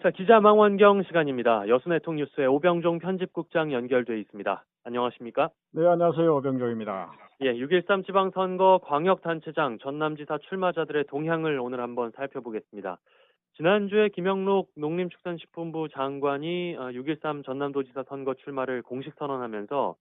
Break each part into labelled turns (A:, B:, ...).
A: 자, 기자망원경 시간입니다. 여수네통 뉴스의 오병종 편집국장 연결돼 있습니다. 안녕하십니까?
B: 네, 안녕하세요. 오병조입니다.
A: 예, 6.13 지방선거 광역단체장 전남지사 출마자들의 동향을 오늘 한번 살펴보겠습니다. 지난주에 김영록 농림축산식품부 장관이 6.13 전남도지사 선거 출마를 공식 선언하면서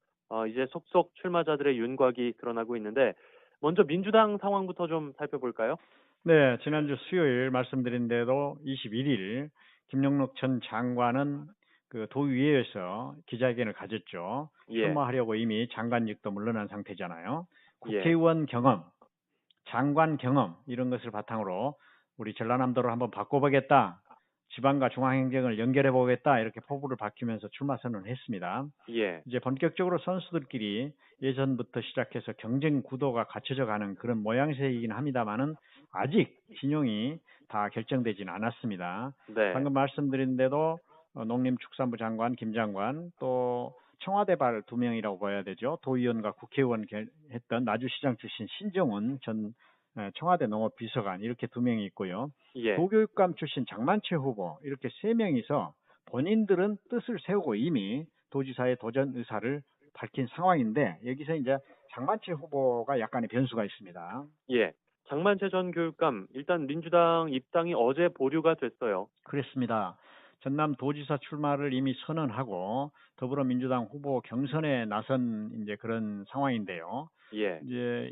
A: 이제 속속 출마자들의 윤곽이 드러나고 있는데 먼저 민주당 상황부터 좀 살펴볼까요?
B: 네, 지난주 수요일 말씀드린 대로 21일 김영록 전 장관은 그 도의회에서 기자회견을 가졌죠.
A: 예,
B: 출마하려고 이미 장관직도 물러난 상태잖아요.
A: 예,
B: 국회의원 경험, 장관 경험 이런 것을 바탕으로 우리 전라남도를 한번 바꿔보겠다. 지방과 중앙행정을 연결해 보겠다. 이렇게 포부를 밝히면서 출마 선언을 했습니다.
A: 예,
B: 이제 본격적으로 선수들끼리 예전부터 시작해서 경쟁 구도가 갖춰져 가는 그런 모양새이긴 합니다만은 아직 진영이 다 결정되지는 않았습니다.
A: 네,
B: 방금 말씀드린 대로 농림축산부 장관, 김 장관, 또 청와대발 두 명이라고 봐야 되죠. 도의원과 국회의원 했던 나주시장 출신 신정훈 전 청와대 농업비서관 이렇게 두 명이 있고요.
A: 예.
B: 도교육감 출신 장만채 후보 이렇게 세 명이서 본인들은 뜻을 세우고 이미 도지사의 도전 의사를 밝힌 상황인데 여기서 이제 장만채 후보가 약간의 변수가 있습니다.
A: 예. 장만채 전 교육감, 일단 민주당 입당이 어제 보류가 됐어요.
B: 그렇습니다. 전남 도지사 출마를 이미 선언하고 더불어민주당 후보 경선에 나선 이제 그런 상황인데요.
A: 예.
B: 이제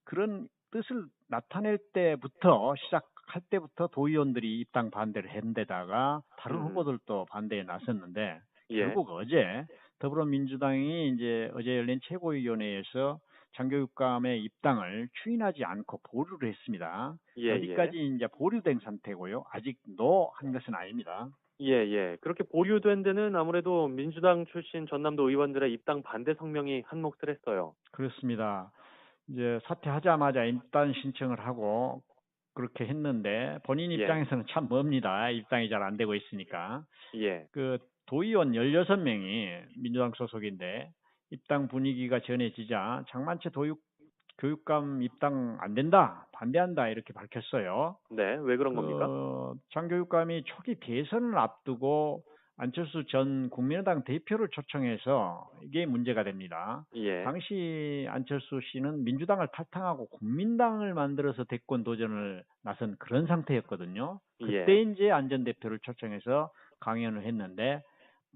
B: 그런 뜻을 나타낼 때부터 시작할 때부터 도의원들이 입당 반대를 한 데다가 다른
A: 음.
B: 후보들도 반대에 나섰는데
A: 예.
B: 결국 어제 더불어민주당이 이제 어제 열린 최고위원회에서 장교육감의 입당을 추인하지 않고 보류를 했습니다.
A: 예, 예.
B: 여기까지 이제 보류된 상태고요. 아직 노 한 것은 아닙니다.
A: 예, 예. 그렇게 보류된 데는 아무래도 민주당 출신 전남도 의원들의 입당 반대 성명이 한몫을 했어요.
B: 그렇습니다. 이제 사퇴하자마자 입당 신청을 하고 그렇게 했는데 본인
A: 예.
B: 입장에서는 참 멉니다. 입당이 잘 안 되고 있으니까.
A: 예.
B: 그 도의원 16명이 민주당 소속인데 입당 분위기가 전해지자 장만채 교육감 입당 안 된다, 반대한다 이렇게 밝혔어요.
A: 네. 왜 그런 겁니까?
B: 장 교육감이 초기 대선을 앞두고 안철수 전 국민의당 대표를 초청해서 이게 문제가 됩니다.
A: 예.
B: 당시 안철수 씨는 민주당을 탈당하고 국민당을 만들어서 대권 도전을 나선 그런 상태였거든요. 그때
A: 예.
B: 이제 안 전 대표를 초청해서 강연을 했는데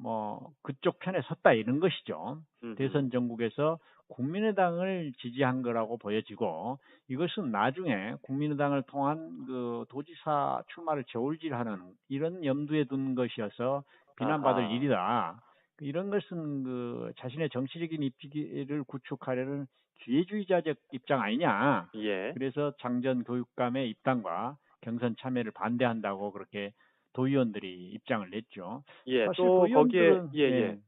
B: 뭐 그쪽 편에 섰다 이런 것이죠.
A: 음흠.
B: 대선 전국에서 국민의당을 지지한 거라고 보여지고 이것은 나중에 국민의당을 통한 그 도지사 출마를 저울질하는 이런 염두에 둔 것이어서 비난받을
A: 아하.
B: 일이다. 이런 것은 그 자신의 정치적인 입지를 구축하려는 기회주의자적 입장 아니냐.
A: 예.
B: 그래서 장전 교육감의 입당과 경선 참여를 반대한다고 그렇게 도의원들이 입장을 냈죠.
A: 예.
B: 사실
A: 또 거기에
B: 도의원들은
A: 예, 예.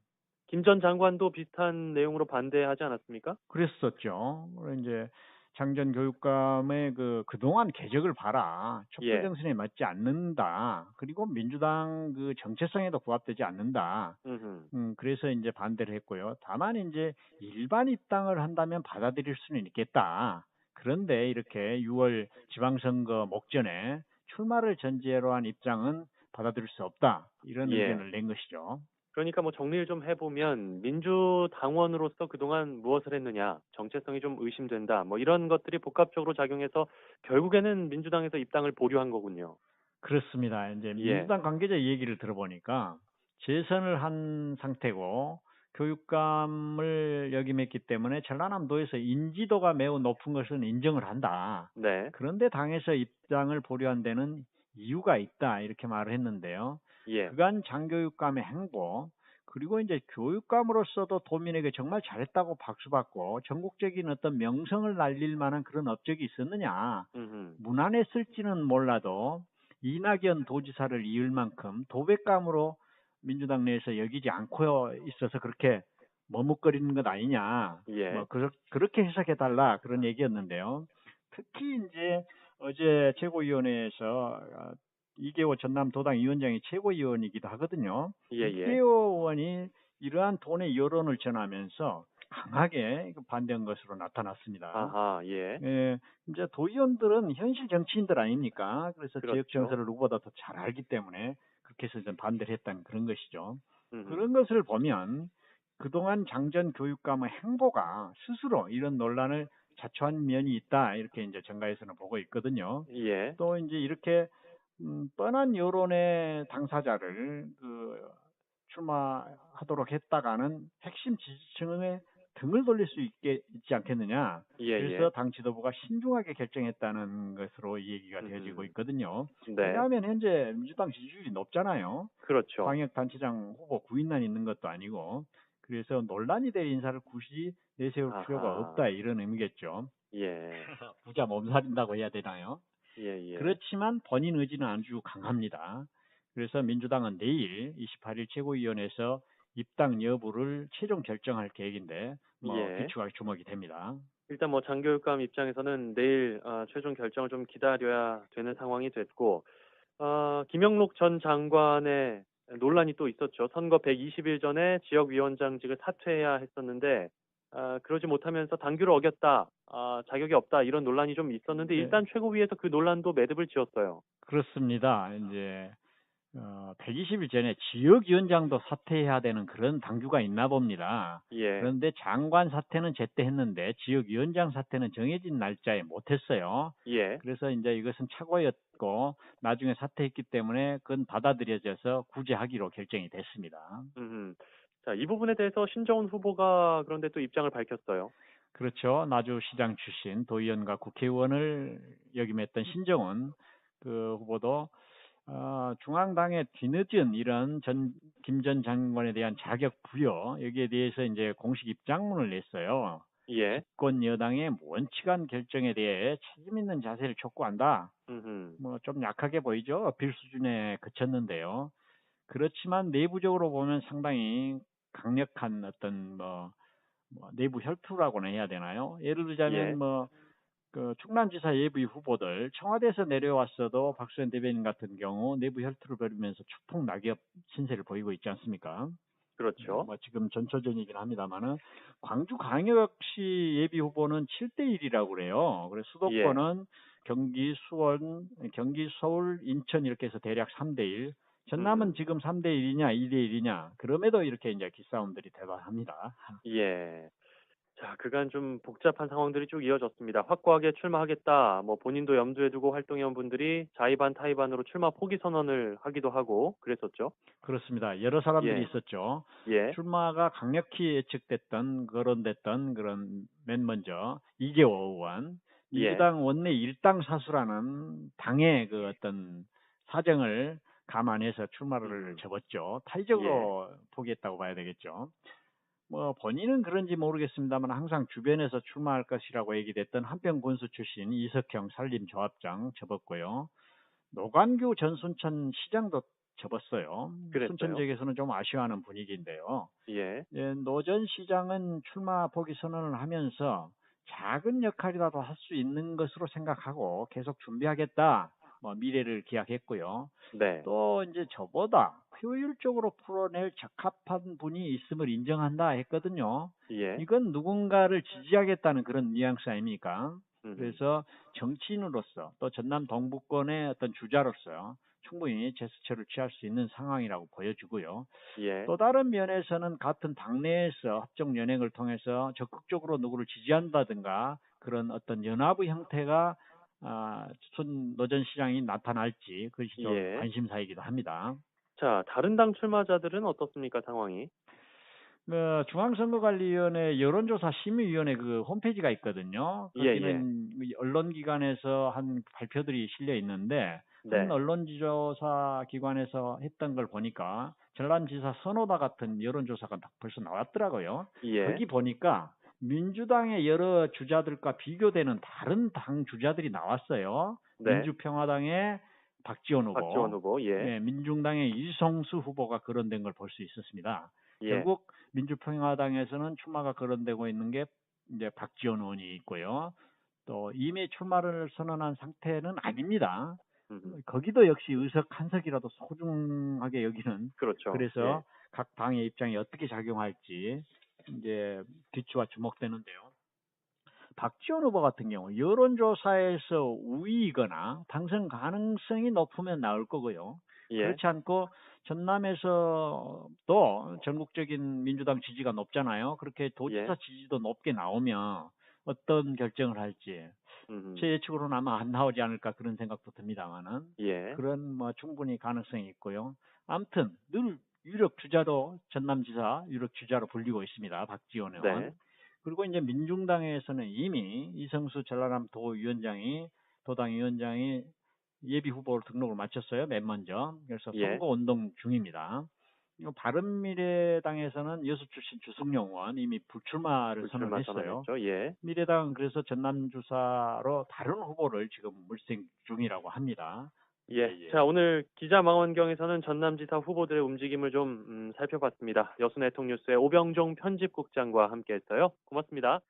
A: 김 전 장관도 비슷한 내용으로 반대하지 않았습니까?
B: 그랬었죠. 이제 장전 교육감의 그동안 궤적을 봐라. 촛불
A: 예.
B: 정신에 맞지 않는다. 그리고 민주당 그 정체성에도 부합되지 않는다.
A: 음흠.
B: 그래서 이제 반대를 했고요. 다만 이제 일반 입당을 한다면 받아들일 수는 있겠다. 그런데 이렇게 6월 지방선거 목전에 출마를 전제로 한 입장은 받아들일 수 없다. 이런
A: 예.
B: 의견을 낸 것이죠.
A: 그러니까 뭐 정리를 좀 해보면 민주당원으로서 그동안 무엇을 했느냐, 정체성이 좀 의심된다, 뭐 이런 것들이 복합적으로 작용해서 결국에는 민주당에서 입당을 보류한 거군요.
B: 그렇습니다. 이제
A: 예,
B: 민주당 관계자 얘기를 들어보니까 재선을 한 상태고 교육감을 역임했기 때문에 전라남도에서 인지도가 매우 높은 것은 인정을 한다.
A: 네,
B: 그런데 당에서 입당을 보류한 데는 이유가 있다. 이렇게 말을 했는데요.
A: 예,
B: 그간 장교육감의 행보 그리고 이제 교육감으로서도 도민에게 정말 잘했다고 박수받고 전국적인 어떤 명성을 날릴 만한 그런 업적이 있었느냐.
A: 음,
B: 무난했을지는 몰라도 이낙연 도지사를 이을 만큼 도백감으로 민주당 내에서 여기지 않고 있어서 그렇게 머뭇거리는 것 아니냐.
A: 예,
B: 뭐 그렇게 해석해 달라 그런 얘기였는데요. 특히 이제 어제 최고위원회에서 이계호 전남도당 위원장이 최고위원이기도 하거든요.
A: 예, 예,
B: 이계호 의원이 이러한 돈의 여론을 전하면서 강하게 반대한 것으로 나타났습니다.
A: 아하, 예,
B: 예, 이제 도의원들은 현실 정치인들 아닙니까? 그래서 지역
A: 그렇죠.
B: 정세를 누구보다 더 잘 알기 때문에 그렇게 해서 좀 반대를 했다는 그런 것이죠.
A: 음.
B: 그런 것을 보면 그동안 장전 교육감의 행보가 스스로 이런 논란을 자초한 면이 있다 이렇게 이제 정가에서는 보고 있거든요.
A: 예.
B: 또 이제 이렇게 뻔한 여론의 당사자를 출마하도록 했다가는 핵심 지지층에 등을 돌릴 수 있지 않겠느냐.
A: 예예.
B: 그래서 당 지도부가 신중하게 결정했다는 것으로 이 얘기가 되어지고
A: 음.
B: 있거든요.
A: 네.
B: 왜냐하면 현재 민주당 지지율이 높잖아요.
A: 그렇죠.
B: 광역단체장 후보 9인난 있는 것도 아니고 그래서 논란이 될 인사를 굳이 내세울 필요가 없다
A: 아하.
B: 이런 의미겠죠.
A: 예.
B: 부자 몸살인다고 해야 되나요?
A: 예예.
B: 그렇지만 본인 의지는 아주 강합니다. 그래서 민주당은 내일 28일 최고위원회에서 입당 여부를 최종 결정할 계획인데
A: 예.
B: 귀추가 주목이 됩니다.
A: 일단 뭐 장교육감 입장에서는 내일 최종 결정을 좀 기다려야 되는 상황이 됐고 김영록 전 장관의 논란이 또 있었죠. 선거 120일 전에 지역위원장직을 사퇴해야 했었는데 그러지 못하면서 당규를 어겼다, 자격이 없다 이런 논란이 좀 있었는데
B: 네,
A: 일단 최고위에서 그 논란도 매듭을 지었어요.
B: 그렇습니다. 이제 120일 전에 지역위원장도 사퇴해야 되는 그런 당규가 있나 봅니다.
A: 예,
B: 그런데 장관 사퇴는 제때 했는데 지역위원장 사퇴는 정해진 날짜에 못했어요.
A: 예.
B: 그래서 이제 이것은 착오였고 나중에 사퇴했기 때문에 그건 받아들여져서 구제하기로 결정이 됐습니다.
A: 자, 이 부분에 대해서 신정훈 후보가 그런데 또 입장을 밝혔어요.
B: 그렇죠. 나주시장 출신 도의원과 국회의원을 역임했던 신정훈 그 후보도 중앙당의 뒤늦은 이런 김 전 장관에 대한 자격 부여 여기에 대해서 이제 공식 입장문을 냈어요.
A: 예,
B: 집권 여당의 원칙한 결정에 대해 책임 있는 자세를 촉구한다.
A: 음,
B: 좀 약하게 보이죠. 어필 수준에 그쳤는데요. 그렇지만 내부적으로 보면 상당히 강력한 어떤 내부 혈투라고나 해야 되나요? 예를 들자면
A: 예,
B: 그 충남지사 예비 후보들 청와대에서 내려왔어도 박수현 대변인 같은 경우 내부 혈투를 벌이면서 추풍 낙엽 신세를 보이고 있지 않습니까?
A: 그렇죠.
B: 지금 전초전이긴 합니다만은 광주광역시 예비 후보는 7대1이라고 그래요. 그래서
A: 예,
B: 수도권은 경기, 수원, 경기, 서울, 인천 이렇게 해서 대략 3대1. 전남은
A: 음.
B: 지금 3대1이냐, 2대1이냐. 그럼에도 이렇게 이제 기싸움들이 대단합니다.
A: 예. 자, 그간 좀 복잡한 상황들이 쭉 이어졌습니다. 확고하게 출마하겠다. 뭐 본인도 염두에 두고 활동해온 분들이 자의반 타의반으로 출마 포기 선언을 하기도 하고 그랬었죠.
B: 그렇습니다. 여러 사람들이
A: 예,
B: 있었죠.
A: 예,
B: 출마가 강력히 예측됐던, 거론됐던 그런 맨 먼저 이계호 의원,
A: 예,
B: 민주당 원내 일당 사수라는 당의 그 어떤 사정을 감안해서 출마를
A: 음,
B: 접었죠.
A: 예,
B: 타의적으로 포기했다고 봐야 되겠죠. 본인은 그런지 모르겠습니다만 항상 주변에서 출마할 것이라고 얘기됐던 한평군수 출신 이석형 산림조합장 접었고요. 노관규 전 순천 시장도 접었어요. 순천
A: 그랬어요.
B: 지역에서는 좀 아쉬워하는 분위기인데요.
A: 예,
B: 예, 노 전 시장은 출마 포기 선언을 하면서 작은 역할이라도 할 수 있는 것으로 생각하고 계속 준비하겠다. 미래를 기약했고요.
A: 네,
B: 또 이제 저보다 효율적으로 풀어낼 적합한 분이 있음을 인정한다 했거든요.
A: 예,
B: 이건 누군가를 지지하겠다는 그런 뉘앙스 아닙니까?
A: 음,
B: 그래서 정치인으로서 또 전남 동부권의 어떤 주자로서 충분히 제스처를 취할 수 있는 상황이라고 보여주고요.
A: 예,
B: 또 다른 면에서는 같은 당내에서 합종 연행을 통해서 적극적으로 누구를 지지한다든가 그런 어떤 연합의 형태가 노전 시장이 나타날지 그것이 좀
A: 예.
B: 관심사이기도 합니다.
A: 자, 다른 당 출마자들은 어떻습니까, 상황이?
B: 중앙선거관리위원회 여론조사 심의위원회 그 홈페이지가 있거든요.
A: 예, 예,
B: 거기는 언론기관에서 한 발표들이 실려 있는데 한
A: 네,
B: 언론조사 기관에서 했던 걸 보니까 전남지사 선호다 같은 여론조사가 벌써 나왔더라고요.
A: 예,
B: 거기 보니까 민주당의 여러 주자들과 비교되는 다른 당 주자들이 나왔어요.
A: 네,
B: 민주평화당의 박지원
A: 박지원
B: 후보,
A: 후보, 예,
B: 예, 민중당의 이성수 후보가 거론된 걸 볼 수 있었습니다.
A: 예,
B: 결국 민주평화당에서는 출마가 거론되고 있는 게 이제 박지원 의원이 있고요. 또 이미 출마를 선언한 상태는 아닙니다.
A: 음,
B: 거기도 역시 의석 한 석이라도 소중하게 여기는
A: 그렇죠. 예,
B: 그래서 각 당의 입장이 어떻게 작용할지 이제 귀추가 주목되는데요. 박지원 후보 같은 경우 여론조사에서 우위이거나 당선 가능성이 높으면 나올 거고요.
A: 예.
B: 그렇지 않고 전남에서도 전국적인 민주당 지지가 높잖아요. 그렇게 도지사
A: 예.
B: 지지도 높게 나오면 어떤 결정을 할지 제
A: 음.
B: 예측으로는 아마 안 나오지 않을까 그런 생각도 듭니다만은
A: 예.
B: 그런 뭐 충분히 가능성이 있고요. 아무튼 늘 유력 주자로 전남지사 유력 주자로 불리고 있습니다. 박지원 의원.
A: 네.
B: 그리고 이제 민중당에서는 이미 이성수 전라남 도당 위원장이 예비 후보로 등록을 마쳤어요. 맨 먼저. 그래서
A: 예.
B: 선거 운동 중입니다. 그리고 바른미래당에서는 여수 출신 주승용 의원 이미 불출마를
A: 불출마
B: 선언했어요.
A: 선언했죠. 예.
B: 미래당은 그래서 전남주사로 다른 후보를 지금 물색 중이라고 합니다. 예,
A: 예.
B: 예.
A: 자, 오늘 기자망원경에서는 전남지사 후보들의 움직임을 좀 살펴봤습니다. 여수네통뉴스의 오병종 편집국장과 함께했어요. 고맙습니다.